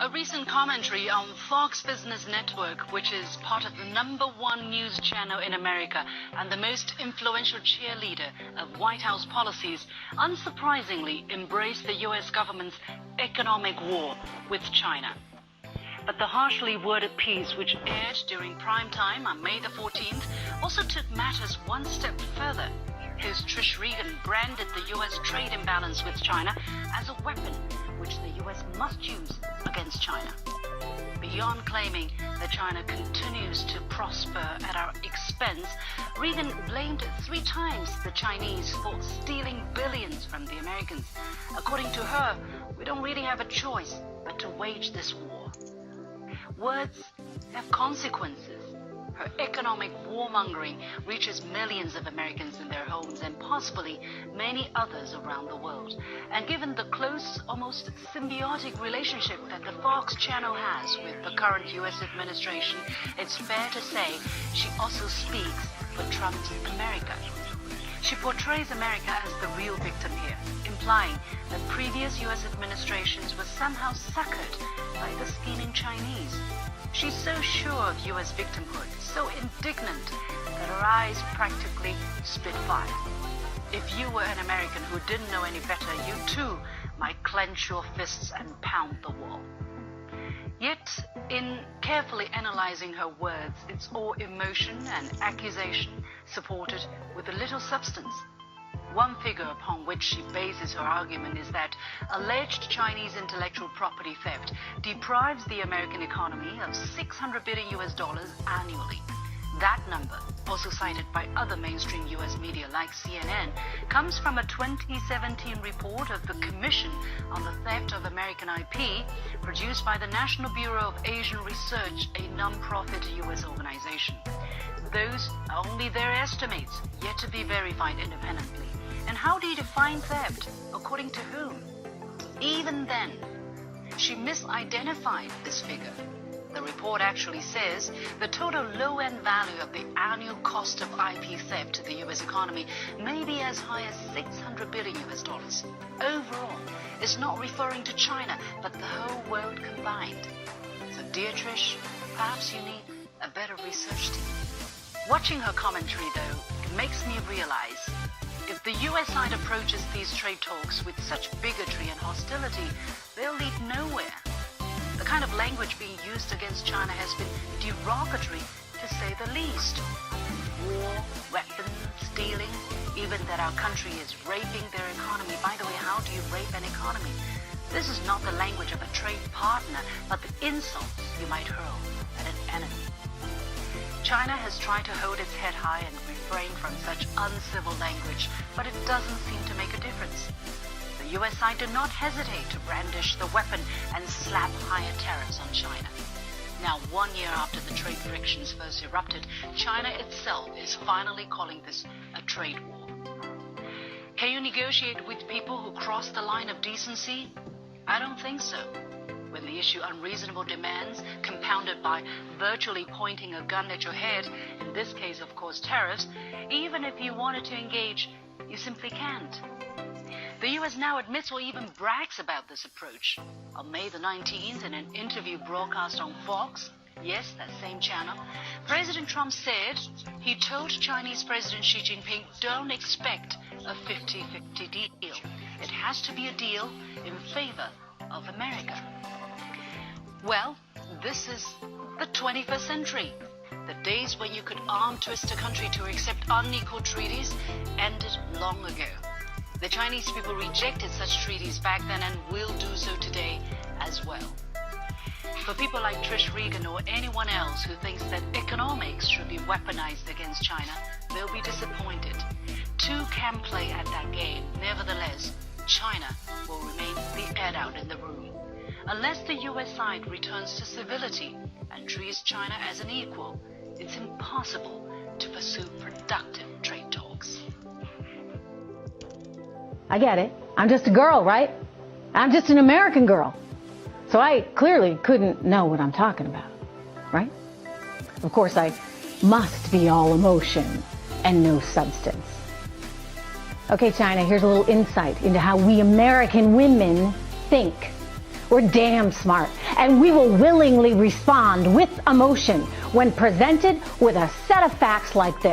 A recent commentary on Fox Business Network, which is part of the #1 news channel in America and the most influential cheerleader of White House policies, unsurprisingly embraced the U.S. government's economic war with China. But the harshly worded piece, which aired during prime time on May the 14th, also took matters one step further. Host Trish Regan branded the U.S. trade imbalance with China as a weapon which the U.S. must use against China. Beyond claiming that China continues to prosper at our expense, Regan blamed 3 times the Chinese for stealing billions from the Americans. According to her, we don't really have a choice but to wage this war. Words have consequences. Her economic warmongering reaches millions of Americans in their homes and possibly many others around the world. And given the close, almost symbiotic relationship that the Fox channel has with the current U.S. administration, it's fair to say she also speaks for Trump's America. She portrays America as the real victim here, implying that previous U.S. administrations were somehow suckered by the scheming Chinese. She's so sure of U.S. victimhood, so indignant, that her eyes practically spit fire. If you were an American who didn't know any better, you too might clench your fists and pound the wall. Yet, in carefully analyzing her words, it's all emotion and accusation, supported with a little substance. One figure upon which she bases her argument is that alleged Chinese intellectual property theft deprives the American economy of $600 billion annually. That number, also cited by other mainstream U.S. media like CNN, comes from a 2017 report of the Commission on the Theft of American IP, produced by the National Bureau of Asian Research, a non-profit U.S. organization. Those are only their estimates, yet to be verified independently. And how do you define theft? According to whom? Even then, she misidentified this figure. The report actually says the total low-end value of the annual cost of IP theft to the U.S. economy may be as high as $600 billion. Overall, it's not referring to China, but the whole world combined. So, dear Trish, perhaps you need a better research team. Watching her commentary, though, it makes me realize if the U.S. side approaches these trade talks with such bigotry and hostility, they'll lead nowhere. The kind of language being used against China has been derogatory, to say the least. War, weapons, stealing, even that our country is raping their economy. By the way, how do you rape an economy? This is not the language of a trade partner, but the insults you might hurl at an enemy. China has tried to hold its head high and refrain from such uncivil language, but it doesn't seem to make a difference. The U.S. side did not hesitate to brandish the weapon and slap higher tariffs on China. Now, 1 year after the trade frictions first erupted, China itself is finally calling this a trade war. Can you negotiate with people who cross the line of decency? I don't think so. When they issue unreasonable demands, compounded by virtually pointing a gun at your head, in this case, of course, tariffs, even if you wanted to engage, you simply can't. The U.S. now admits or even brags about this approach. On May the 19th, in an interview broadcast on Fox, yes, that same channel, President Trump said he told Chinese President Xi Jinping, don't expect a 50-50 deal. It has to be a deal in favor of America. Well, this is the 21st century. The days when you could arm twist a country to accept unequal treaties ended long ago. The Chinese people rejected such treaties back then and will do so today as well. For people like Trish Regan or anyone else who thinks that economics should be weaponized against China, they'll be disappointed. Two can play at that game. Nevertheless, China will remain the adult in the room. Unless the U.S. side returns to civility and treats China as an equal, it's impossible to pursue productive trade talks. I get it. I'm just a girl, right? I'm just an American girl. So I clearly couldn't know what I'm talking about, right? Of course, I must be all emotion and no substance. Okay, China, here's a little insight into how we American women think. We're damn smart, and we will willingly respond with emotion when presented with a set of facts like this.